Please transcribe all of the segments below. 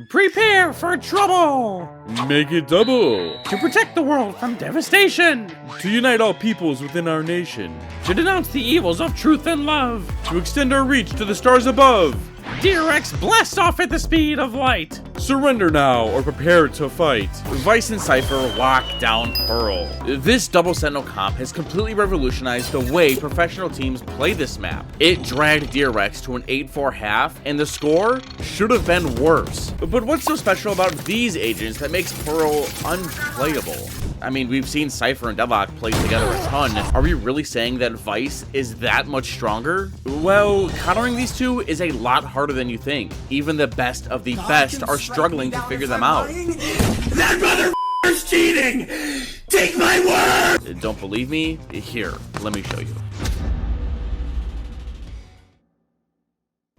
Prepare for trouble! Make it double! To protect the world from devastation! To unite all peoples within our nation! To denounce the evils of truth and love! To extend our reach to the stars above! DRX blasts off at the speed of light! Surrender now or prepare to fight! Vice and Cypher lock down Pearl. This double Sentinel comp has completely revolutionized the way professional teams play this map. It dragged DRX to an 8-4 half, and the score should have been worse. But what's so special about these agents that makes Pearl unplayable? I mean, we've seen Cypher and Devok play together a ton. Are we really saying that Vice is that much stronger? Well, countering these two is a lot harder than you think. Even the best of the best are struggling to figure them out. That motherfucker's cheating! Take my word! Don't believe me? Here, let me show you.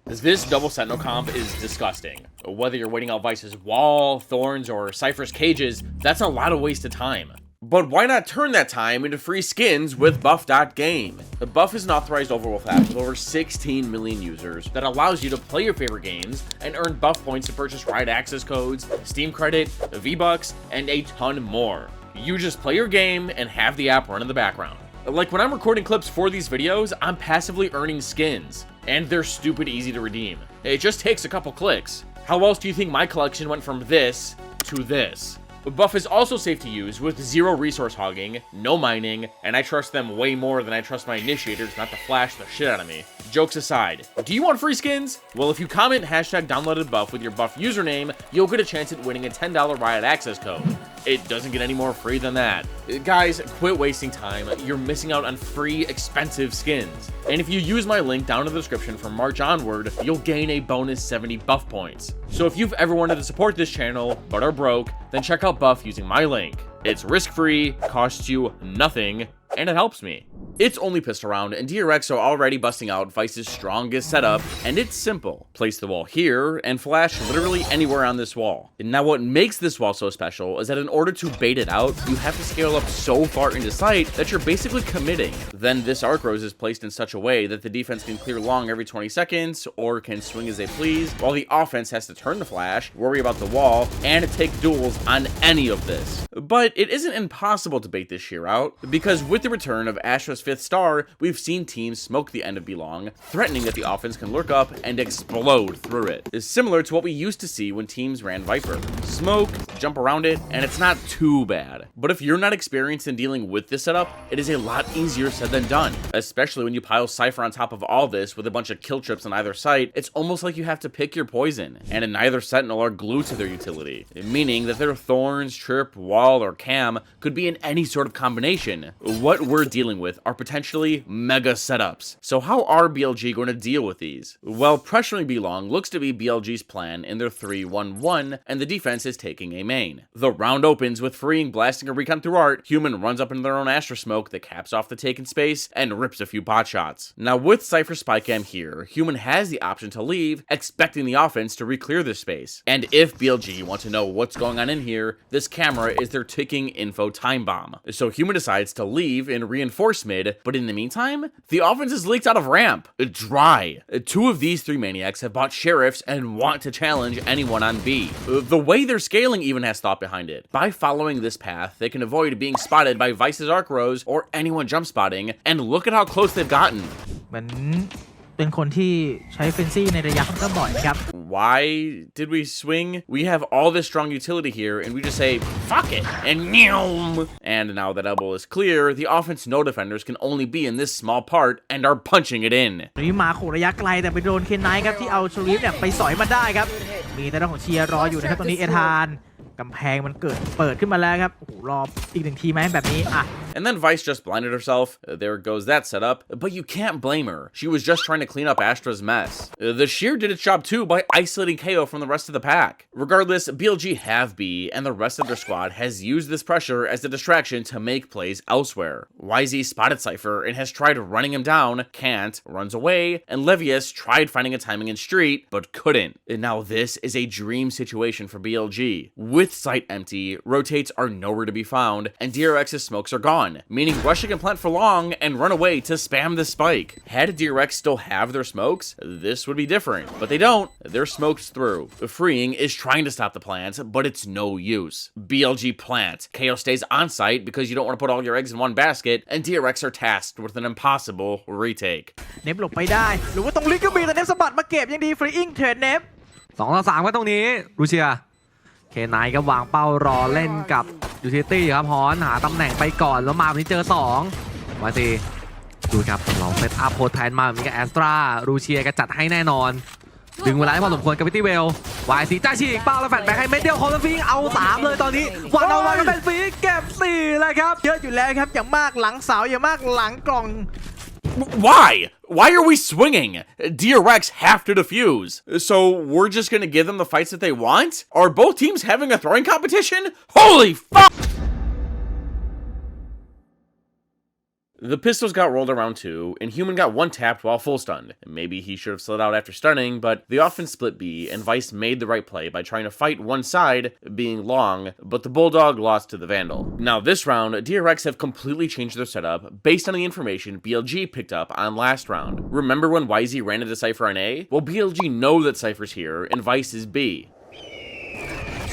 This double Sentinel comp is disgusting. Whether you're waiting out Vice's wall, Thorns, or Cypher's cages, that's a lot of wasted time. But why not turn that time into free skins with Buff.game? Buff is an authorized overworld app with over 16 million users that allows you to play your favorite games and earn buff points to purchase Riot access codes, Steam credit, V-Bucks, and a ton more. You just play your game and have the app run in the background. Like when I'm recording clips for these videos, I'm passively earning skins, and they're stupid easy to redeem. It just takes a couple clicks. How else do you think my collection went from this to this? Buff is also safe to use with zero resource hogging, no mining, and I trust them way more than I trust my initiators not to flash the shit out of me. Jokes aside, do you want free skins? Well, if you comment hashtag downloaded buff with your buff username, you'll get a chance at winning a $10 Riot access code. It doesn't get any more free than that. Guys, quit wasting time. You're missing out on free, expensive skins. And if you use my link down in the description from March onward, you'll gain a bonus 70 buff points. So if you've ever wanted to support this channel, but are broke, then check out Buff using my link. It's risk-free, costs you nothing, and it helps me. It's only pistol round, and DRX are already busting out Vice's strongest setup, and it's simple. Place the wall here, and flash literally anywhere on this wall. And now what makes this wall so special is that in order to bait it out, you have to scale up so far into sight that you're basically committing. Then this arc rose is placed in such a way that the defense can clear long every 20 seconds, or can swing as they please, while the offense has to turn the flash, worry about the wall, and take duels on any of this. But it isn't impossible to bait this shear out, because with the return of Astra's 5th star, we've seen teams smoke the end of Belong, threatening that the offense can lurk up and explode through it. It's similar to what we used to see when teams ran Viper. Smoke, jump around it, and it's not too bad. But if you're not experienced in dealing with this setup, it is a lot easier said than done, especially when you pile Cypher on top of all this with a bunch of kill trips on either site. It's almost like you have to pick your poison, and neither Sentinel are glued to their utility, meaning that their Thorns, Trip, Wall, or Cam could be in any sort of combination. What we're dealing with are potentially mega setups. So how are BLG going to deal with these? Well, pressuring Belong looks to be BLG's plan in their 3-1-1, and the defense is taking a main. The round opens with Freeing blasting a recon through art, Human runs up into their own Astra smoke that caps off the taken space and rips a few pot shots. Now with Cypher spy cam here, Human has the option to leave, expecting the offense to re-clear this space. And if BLG want to know what's going on in here, this camera is their ticking info time bomb. So Human decides to leave and reinforce mid, but in the meantime, the offense is leaked out of ramp. Dry. Two of these three maniacs have bought sheriffs and want to challenge anyone on B. The way they're scaling even has thought behind it. By following this path, they can avoid being spotted by Vice's arc rose or anyone jump spotting, and look at how close they've gotten. เป็นคนที่ใช้เฟนซี่ในระยะค่อนข้างบ่อยนะครับ Why did we swing? We have all this strong utility here, and we just say, fuck it, and meow. And now that elbow is clear, the offense no defenders can only be in this small part and are punching it in. นี่มาขู่ระยะไกลแต่ไปโดนเคนไนท์ครับที่เอาชลีฟเนี่ยไปสอยมาได้ครับมีแต่ด้านของเชียร์รออยู่นะครับตรงนี้เอธานกำแพงมันเปิดขึ้นมาแล้วครับโอ้โหรออีกหนึ่งทีไหมแบบนี้อ่ะ And then Vice just blinded herself. There goes that setup. But you can't blame her. She was just trying to clean up Astra's mess. The shear did its job too by isolating KO from the rest of the pack. Regardless, BLG have B, and the rest of their squad has used this pressure as a distraction to make plays elsewhere. YZ spotted Cypher and has tried running him down, can't, runs away, and Levius tried finding a timing in street, but couldn't. And now this is a dream situation for BLG. With site empty, rotates are nowhere to be found, and DRX's smokes are gone. one, meaning Russia can plant for long and run away to spam the spike. Had DRX still have their smokes, this would be different, but they don't. They're smoked through. Freeing is trying to stop the plants, but it's no use. BLG plant. KO stays on site because you don't want to put all your eggs in one basket, and DRX are tasked with an impossible retake. เนฟหลบไปได้หรือว่าตรงลิกก็มีแต่เนฟสะบัดมาเก็บยังดีฟรีอิงเทรดเนฟ 2-3ก็ตรงนี้รูเชียเคนายก็วางเป้ารอเล่นกับยูทิลิตี้ครับฮอนหาตำแหน่งไปก่อนแล้วมาวันนี้เจอ2มาสิดูครับเราเซตอัพโพสแทนมาแบบนี้กับแอสตรารูเชียก็จัดให้แน่นอนดึงเวลาให้พอสมควรกับพิตตี้เวลวายสีจ้าฉีกเป้าแล้วแฟนแบ็คให้เม็ดเดียวคอร์ฟิงเอา3เลยตอนนี้วันเอาวันเป็นฟีเก็บ4เลยครับเยอะอยู่แล้วครับอย่างมากหลังเสาอย่างมากหลังกล่อง Why? Why are we swinging? DRX have to defuse. So we're just gonna give them the fights that they want? Are both teams having a throwing competition? Holy fuck! The pistols got rolled around too, and Human got one tapped while full stunned. Maybe he should have slid out after stunning, but the offense split B, and Vice made the right play by trying to fight one side, being long, but the Bulldog lost to the Vandal. Now this round, DRX have completely changed their setup based on the information BLG picked up on last round. Remember when YZ ran into Cypher on A? Well, BLG know that Cypher's here, and Vice is B.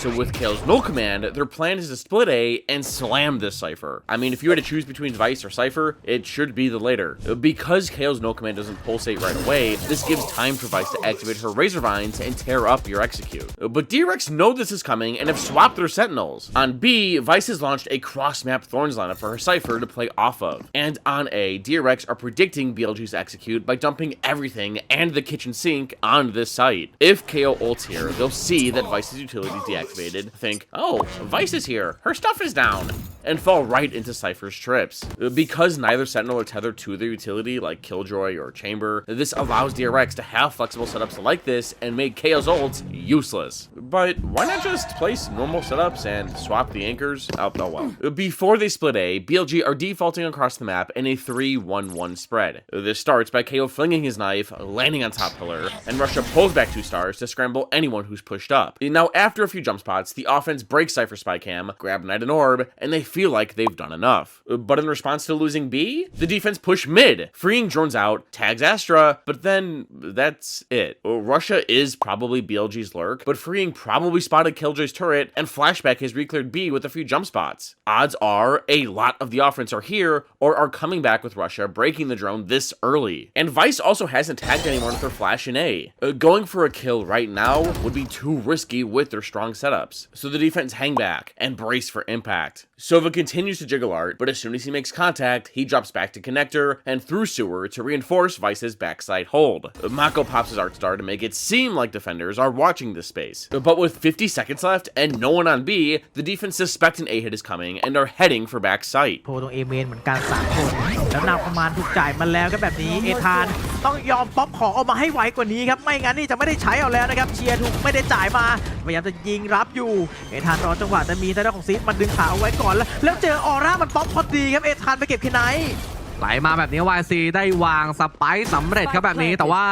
So with Kale's null command, their plan is to split A and slam this Cypher. I mean, if you had to choose between Vice or Cypher, it should be the later. Because Kale's null command doesn't pulsate right away, this gives time for Vice to activate her Razor Vines and tear up your execute. But DRX know this is coming and have swapped their Sentinels. On B, Vice has launched a cross-map Thorns lineup for her Cypher to play off of. And on A, DRX are predicting BLG's execute by dumping everything and the kitchen sink on this site. If KO ults here, they'll see that Vice's utility is deactivated, think, oh, Vice is here, her stuff is down, and fall right into Cypher's trips. Because neither Sentinel are tethered to their utility like Killjoy or Chamber, this allows DRX to have flexible setups like this and make KO's ults useless. But why not just place normal setups and swap the anchors? Oh well. Before they split A, BLG are defaulting across the map in a 3-1-1 spread. This starts by KO flinging his knife, landing on top pillar, and Russia pulls back 2 stars to scramble anyone who's pushed up. Now after a few jump spots, the offense breaks Cypher spy cam, grab Knight and Orb, and they feel like they've done enough. But in response to losing B, the defense push mid, freeing drones out, tags Astra, but then that's it. Russia is probably BLG's lurk, but freeing probably spotted Killjoy's turret, and Flashback has recleared B with a few jump spots. Odds are a lot of the offense are here, or are coming back with Russia breaking the drone this early. And Vice also hasn't tagged anyone with their flash in A. Going for a kill right now would be too risky with their strong setups, so the defense hang back and brace for impact. Sova continues to jiggle art, but as soon as he makes contact, he drops back to connector and through sewer to reinforce Vice's backside hold. Mako pops his art star to make it seem like defenders are watching this space. But with 50 seconds left and no one on B, the defense suspect an A hit is coming and are heading for back sight. โพตรง A เมนเหมือนกัน3คนแล้วนาวคอมมานด์ถูกจ่ายมาแล้วก็แบบนี้เอธานต้องยอมป๊อปของออกมาให้ไวกว่านี้ครับไม่งั้นนี่จะไม่ได้ใช้เอาแล้วนะครับเชียร์ถูกไม่ได้จ่ายมาพยายามจะยิงรับอยู่เอธานรอจังหวะแต่มีทางด้านของซีดมันดึงขาเอาไว้ก่อนแล้วเจอออร่ามันป๊อปพอดีครับเอธานไปเก็บคิไนท์ไหลมาแบบนี้ YC ได้วางสไปซ์สำเร็จครับแบบนี้แต่ว่า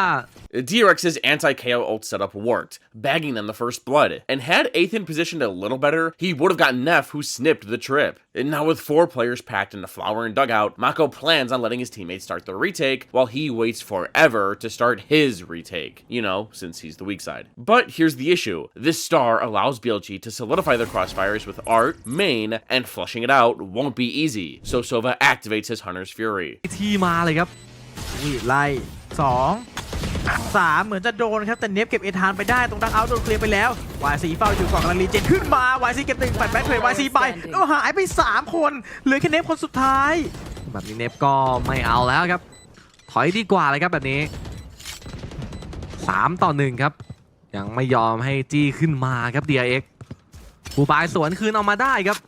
DRX's anti-KO ult setup worked, bagging them the first blood, and had Athan positioned a little better, he would have gotten Neff who snipped the trip. And now with 4 players packed into Flower and Dugout, Mako plans on letting his teammates start the retake, while he waits forever to start his retake, you know, since he's the weak side. But here's the issue, this star allows BLG to solidify their crossfires with art, main, and flushing it out won't be easy, so Sova activates his Hunter's Fury. ทีมาเลยครับไล่2-3เหมือนจะโดนครับแต่เนฟเก็บเอธานไปได้ตรงดักเอาท์โดนเคลียร์ไปแล้ว YC เฝ้าอยู่ก่อนกำลังรีเจนขึ้นมา YC เก็บ1แฟลชแบ็คเทรด YC ไปแล้วหายไป3คนเหลือแค่เนฟคนสุดท้ายแบบนี้เนฟก็ไม่เอาแล้วครับถอยดีกว่าเลยครับแบบนี้3-1ครับยังไม่ยอมให้จี้ขึ้นมาครับ DRX บูบายสวนคืนเอามาได้ครับ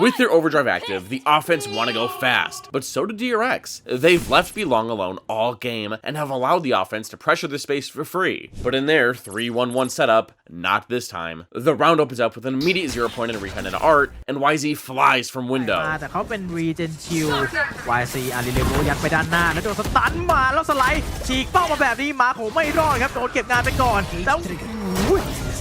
With their overdrive active, the offense want to go fast, but so do DRX. They've left B long alone all game and have allowed the offense to pressure the space for free. But in their 3-1-1 setup, not this time. The round opens up with an immediate 0-point and a recon into art, and YZ flies from window. แต่เขาเป็นรีเจนชิล YC อาริเลโบยัดไปด้านหน้าแล้วโดนสตันมาแล้วสไลด์ฉีกเป้ามาแบบนี้มาโขไม่รอดครับโดนเก็บงานไปก่อนแล้ว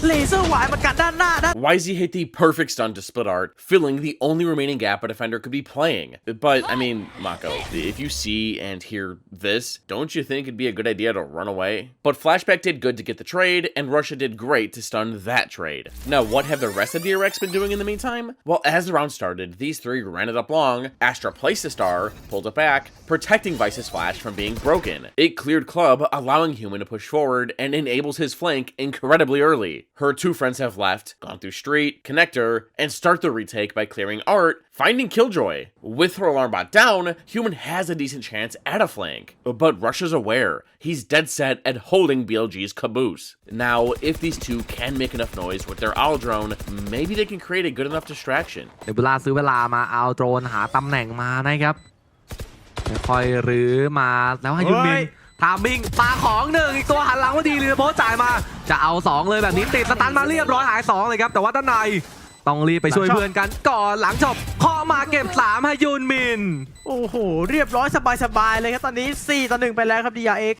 เลเซอร์วายมากันด้านหน้าด้าน YZ hit the perfect stun to split art, filling the only remaining gap a defender could be playing. But, I mean, Mako, if you see and hear this, don't you think it'd be a good idea to run away? But Flashback did good to get the trade, and Russia did great to stun that trade. Now, what have the rest of DRX been doing in the meantime? Well, as the round started, these three ran it up long, Astra placed a star, pulled it back, protecting Vice's flash from being broken. It cleared Club, allowing Human to push forward, and enables his flank incredibly early. Her two friends have left, gone through Street, Connector, and start the retake by clearing Art, finding Killjoy. With her alarm bot down, Human has a decent chance at a flank. But Russia's aware. He's dead set at holding BLG's caboose. Now, if these two can make enough noise with their owl drone, maybe they can create a good enough distraction. เดี๋ยวเวลาซื้อเวลามาเอาโดรนหาตำแหน่งมานะครับค่อยๆรื้อมาแล้วให้ยุนมินทามมิ่งปาของหนึ่งอีกตัวหันหลังมาดีเลยโพสจ่ายมาจะเอา2เลยแบบนี้ติดสตันมาเรียบร้อยหาย2เลยครับแต่ว่าด้านในต้องรีบไปช่วยเพื่อนกันก่อนหลังจบเคาะมาเก็บ3ให้ยุนมิน โอ้โหเรียบร้อยสบายๆเลยครับตอนนี้4-1ไปแล้วครับ DRX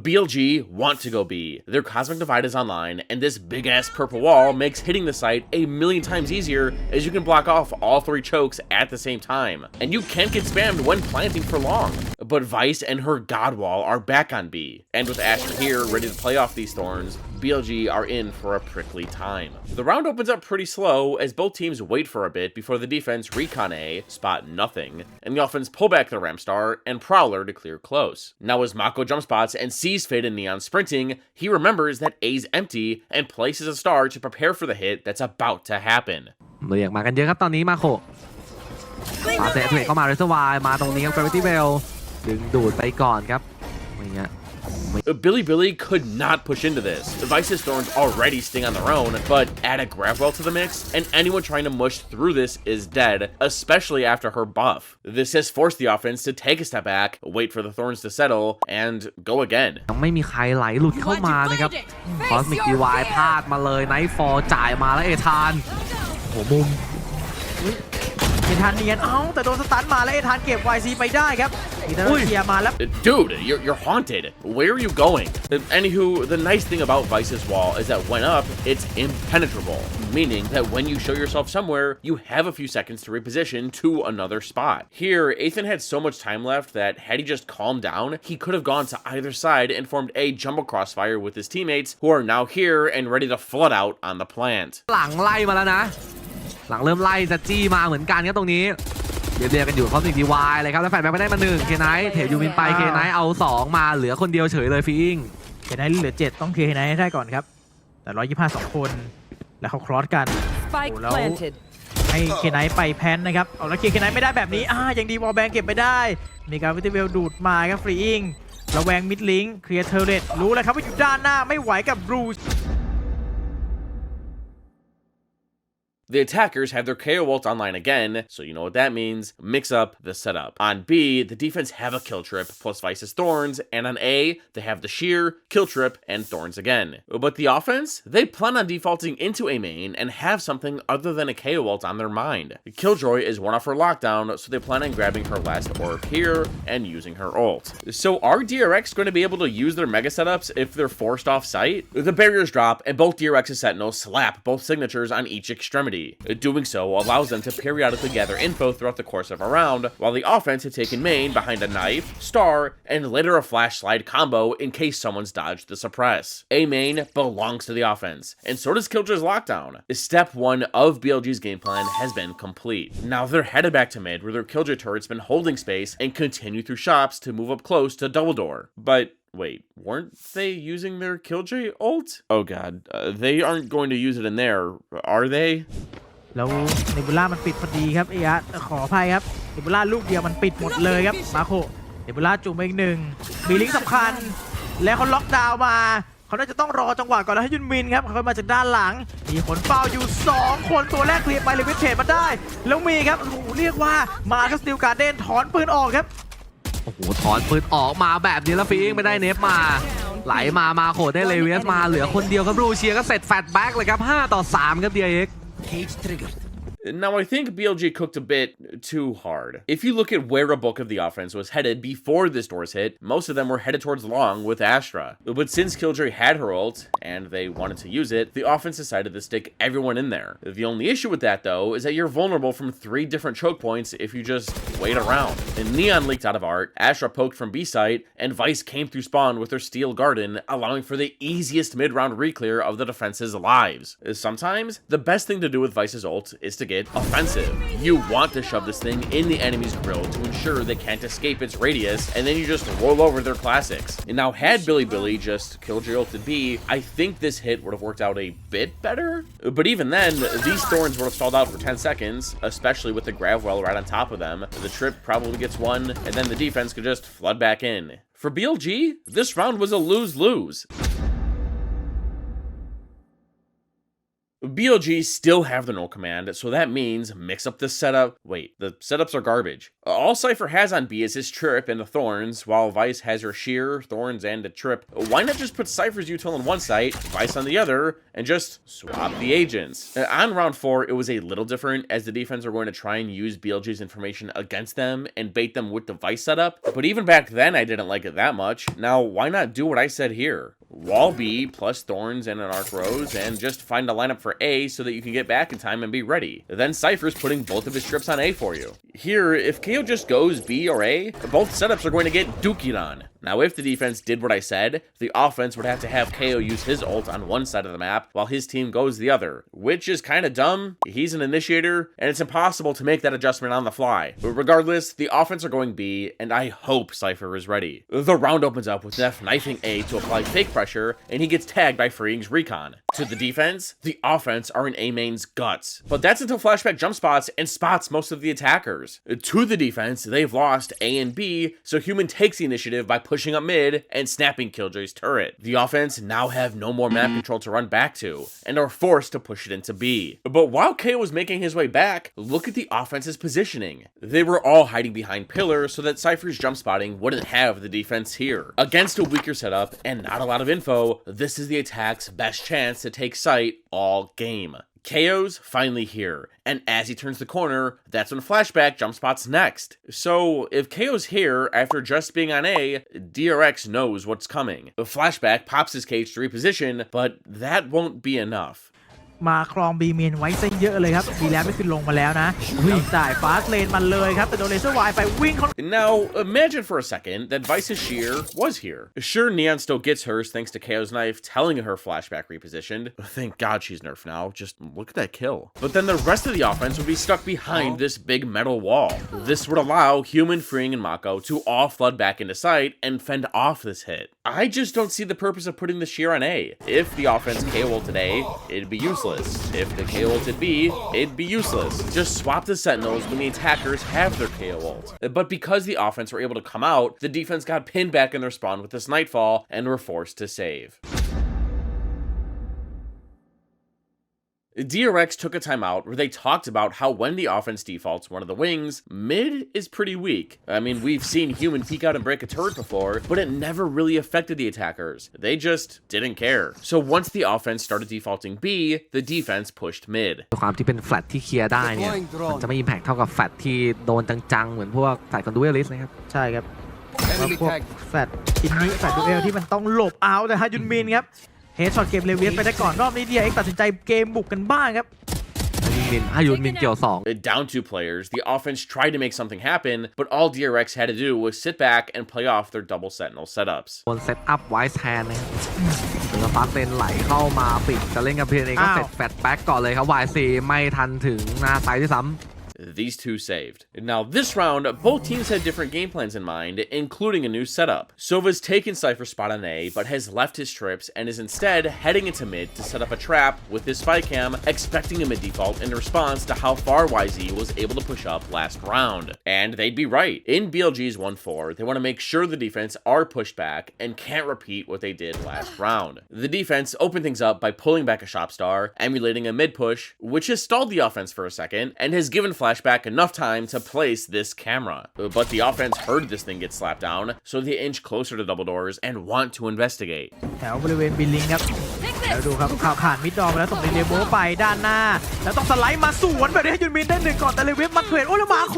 BLG want to go B. Their Cosmic Divide is online, and this big-ass purple wall makes hitting the site a million times easier as you can block off all 3 chokes at the same time. And you can't get spammed when planting for long. But Vice and her God Wall are back on B. And with Asher here ready to play off these thorns, BLG are in for a prickly time. The round opens up pretty slow as both teams wait for a bit before the defense recon A, spot nothing, and the offense pull back the Ramstar and Prowler to clear close. Now as Mako jump spots and sees Fade and Neon sprinting, he remembers that A's empty and places a star to prepare for the hit that's about to happen. เรียกมากันเยอะครับตอนนี้มาโคปาเซตเวกเข้ามาเรสวายมาตรงนี้ครับ Gravity Bell ดึงดูดไปก่อนครับอย่างเงี้ยBilly could not push into this. Vice's thorns already sting on their own, but add a Gravwell to the mix, and anyone trying to mush through this is dead, especially after her buff. This has forced the offense to take a step back, wait for the thorns to settle, and go again. ยังไม่มีใครไหลหลุดเข้ามานะครับคอสมิกดีวายพลาดมาเลยไนท์ฟอร์จ่ายมาแล้วเอธานโหมุมเอธานเนียนแต่โดนสตันมาแล้วเอธานเก็บ YC ไปได้ครับมีแต่เชียร์มาแล้ว Dude, you're haunted. Where are you going? Anywho, the nice thing about Vice's wall is that when up, it's impenetrable, meaning that when you show yourself somewhere, you have a few seconds to reposition to another spot. Here, Ethan had so much time left that had he just calmed down, he could have gone to either side and formed a jumbo crossfire with his teammates who are now here and ready to flood out on the plant. หลังไล่มาแล้วนะหลังเริ่มไล่จะจี้มาเหมือนกันครับตรงนี้เรียกกันอยู่คอสมิกดีวายเลยครับแล้วแฟนแบ็คไปได้มา1เคไนท์เทยูมินไปเคไนท์เอา2มาเหลือคนเดียวเฉยเลยฟีอิงเคไนท์เหลือ7ต้องเคไนท์ให้ได้ก่อนครับแต่125 2คนแล้วเขาครอสกันแล้วให้เคไนท์ไปแพนนะครับเอาแล้วเคไนท์ไม่ได้แบบนี้ยังดีวอลแบงเก็บไปได้มีการวิทเวลดูดมาครับฟรีอิงระแวงมิดลิงเคลียร์เทอร์เรตรู้แล้วครับว่าอยู่ด้านหน้าไม่ไหวกับบรูThe attackers have their KO ult online again, so you know what that means. Mix up the setup. On B, the defense have a kill trip plus Vice's thorns, and on A, they have the sheer, kill trip, and thorns again. But the offense? They plan on defaulting into a main and have something other than a KO ult on their mind. Killjoy is one off her lockdown, so they plan on grabbing her last orb here and using her ult. So are DRX going to be able to use their mega setups if they're forced off site? The barriers drop, and both DRX's sentinels slap both signatures on each extremity. Doing so allows them to periodically gather info throughout the course of a round, while the offense had taken main behind a knife, star, and later a flash slide combo in case someone's dodged the suppress. A main belongs to the offense, and so does Killjoy's lockdown. Step 1 of BLG's game plan has been complete. Now they're headed back to mid, where their Killjoy turret's been holding space and continue through shops to move up close to double door. But wait, weren't they using their Killjoy ult? Oh god, they aren't going to use it in there, are they? แล้วเนบูล่ามันปิดพอดีครับขออภัยครับเนบูล่าลูกเดียวมันปิดหมดเลยครับมาโคเนบูล่าจุ่มอีก1มีลิงก์สำคัญแล้วเขาล็อกดาวน์มาเขาน่าจะต้องรอจังหวะก่อนแล้วให้ยุนมินครับเขามาจากด้านหลังมีคนเฝ้าอยู่2คนตัวแรกเคลียร์ไปเลยวิเทจมาได้แล้วมีครับโอ้โหเรียกว่ามาครับสตีลการ์เด้นถอนปืนออกครับโอ้โหถอนปืนออกมาแบบนี้แล้วฟีอิงไม่ได้เนฟมาไหลมาโคได้เลเวียสมาเหลือคนเดียวครับรูเชียก็เสร็จแฟตแบ็กเลยครับ5-3ครับ DRX Now, I think BLG cooked a bit too hard. If you look at where a bulk of the offense was headed before this doors hit, most of them were headed towards long with Astra. But since Killjoy had her ult, and they wanted to use it, the offense decided to stick everyone in there. The only issue with that, though, is that you're vulnerable from 3 different choke points if you just wait around. And Neon leaked out of art, Astra poked from B site, and Vice came through spawn with their Steel Garden, allowing for the easiest mid-round re-clear of the defense's lives. Sometimes, the best thing to do with Vice's ult is to get offensive. You want to shove this thing in the enemy's grill to ensure they can't escape its radius, and then you just roll over their classics. And now, had Billy just Killjoy ulted B, I think this hit would have worked out a bit better. But even then, these Thorns would have stalled out for 10 seconds, especially with the Grav Well right on top of them. The trip probably gets one, and then the defense could just flood back in. For BLG, this round was a lose-lose. BLG still have the null command, so that means mix up the setup. Wait, the setups are garbage. All Cypher has on B is his trip and the Thorns, while Vice has her sheer, Thorns, and a trip. Why not just put Cypher's util on one site, Vice on the other, and just swap the agents? On round 4, it was a little different, as the defense are going to try and use BLG's information against them and bait them with the Vice setup. But even back then, I didn't like it that much. Now, why not do what I said here? Wall B plus Thorns and an Arc Rose, and just find a lineup for A so that you can get back in time and be ready. Then Cypher's putting both of his trips on A for you. Here, if KO just goes B or A, both setups are going to get dookied on. Now, if the defense did what I said, the offense would have to have KO use his ult on one side of the map while his team goes the other, which is kind of dumb. He's an initiator, and it's impossible to make that adjustment on the fly. But regardless, the offense are going B, and I hope Cypher is ready. The round opens up with Neff knifing A to apply fake pressure, and he gets tagged by Freeing's recon. To the defense, the offense are in A main's guts. But that's until Flashback jump spots and spots most of the attackers. To the defense, they've lost A and B, so Human takes the initiative by pushing up mid and snapping Killjoy's turret. The offense now have no more map control to run back to, and are forced to push it into B. But while KO was making his way back, look at the offense's positioning. They were all hiding behind pillars so that Cypher's jump spotting wouldn't have the defense here. Against a weaker setup and not a lot of info, this is the attack's best chance to take site all game. KO's finally here, and as he turns the corner, that's when Flashback jump spots next. So, if KO's here after just being on A, DRX knows what's coming. Flashback pops his cage to reposition, but that won't be enough. มาครอง B เมนไว้ซะเยอะเลยครับ B แล้วไม่ขึ้นลงมาแล้วนะแล้วได้ฟาสเลนมาเลยครับแต่โดนเลเซอร์วายไปวิ่งเขา Now, imagine for a second that Vice's shear was here. Sure, Neon still gets hers thanks to KO's knife telling her Flashback repositioned. Thank God she's nerfed now. Just look at that kill. But then the rest of the offense would be stuck behind this big metal wall. This would allow Human, Freeing, and Mako to all flood back into sight and fend off this hit. I just don't see the purpose of putting the shear on A. If the offense KO ulted A, it'd be useless. If the KO ulted B, it'd be useless. Just swap the Sentinels when the attackers have their KO ult. But because the offense were able to come out, the defense got pinned back in their spawn with this Nightfall and were forced to save. DRX took a timeout where they talked about how when the offense defaults one of the wings, mid is pretty weak. I mean, we've seen Human peek out and break a turret before, but it never really affected the attackers. They just didn't care. So once the offense started defaulting B, the defense pushed mid. ความที่เป็นแฟลตที่เคลียร์ได้เนี่ยมันจะไม่อิมแพคเท่ากับแฟลตที่โดนจังๆเหมือนพวกสายคอนดูเอลิสนะครับ ใช่ครับแล้วพวกแฟดอินนี้แฟดดูเอลที่มันต้องหลบเอาแต่ฮายุนมินครับเฮดช็อตเกมเลเวียสไปได้ก่อนรอบนี้ DRX ตัดสินใจเกมบุกกันบ้างครับ Down 2 players, the offense tried to make something happen, but all DRX had to do was sit back and play off their double Sentinel setups. บนเซตอัพไวส์แทนนะครับแล้วฟาสเลนไหลเข้ามาปิดจะเล่นกับเพียนเองก็เสร็จแฟลตแบ็กก่อนเลยครับ YC ไม่ทันถึงหน้าไซด์ที่ซ้ำ These two saved. Now this round, both teams had different game plans in mind, including a new setup. Sova's taken Cypher's spot on A, but has left his trips and is instead heading into mid to set up a trap with his spy cam, expecting a mid default in response to how far YZ was able to push up last round. And they'd be right. In BLG's 1-4, they want to make sure the defense are pushed back and can't repeat what they did last round. The defense opened things up by pulling back a shop star, emulating a mid push, which has stalled the offense for a second, and has given Flash flashback enough time to place this camera. But the offense heard this thing get slapped down, so they inch closer to double doors and want to investigate. แถวบริเวณบิลลิงครับแล้วดูครับข่าวผ่านมิดดอมแล้วส่งเรโบไปด้านหน้าแล้วต้องสไลด์มาสวนแบบนี้ให้ยุนมินได้หนึ่งก่อนแต่เลวิสมาเทรดโอ้แล้วมาโค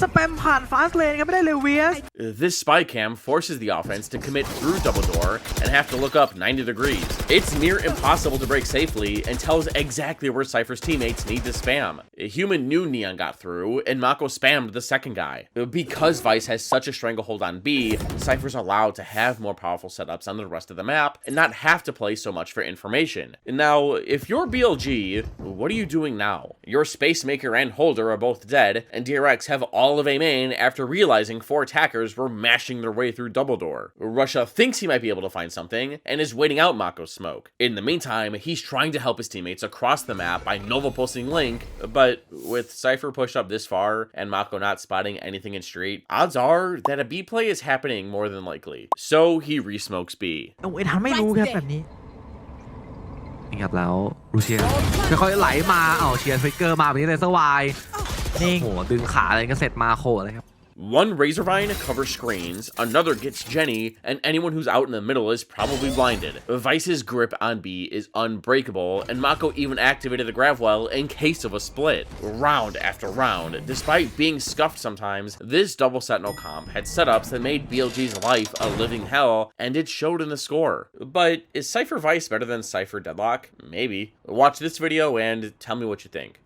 สแปมผ่านฟาสเลนครับไม่ได้เลวิส This spy cam forces the offense to commit through double door and have to look up 90 degrees. It's near impossible to break safely and tells exactly where Cypher's teammates need to spam. Human knew Neon got through, and Mako spammed the second guy. Because Vice has such a stranglehold on B, Cypher's allowed to have more powerful setups on the rest of the map and not have to play so much for information. Now, if you're BLG, what are you doing now? Your Space Maker and Holder are both dead, and DRX have all of A main after realizing 4 attackers were mashing their way through double door. Russia thinks he might be able to find something, and is waiting out Mako's smoke. In the meantime, he's trying to help his teammates across the map by Nova posting Link, but with Cypher pushed up this far and Mako not spotting anything in street, odds are that a B play is happening more than likely. So he resmokes B. โอ้เอทานไม่รู้ครับแบบนี้ นี่ครับแล้วลูเชียค่อยๆไหลมาเชียร์ทริกเกอร์มาแบบนี้เลยสวาย นิ่ง โอ้โหดึงขาอะไรก็เสร็จมาโคเลยครับ One Razorvine covers screens, another gets Jenny, and anyone who's out in the middle is probably blinded. Vice's grip on B is unbreakable, and Mako even activated the grav well in case of a split. Round after round, despite being scuffed sometimes, this double Sentinel comp had setups that made BLG's life a living hell, and it showed in the score. But is Cypher Vice better than Cypher Deadlock? Maybe. Watch this video and tell me what you think.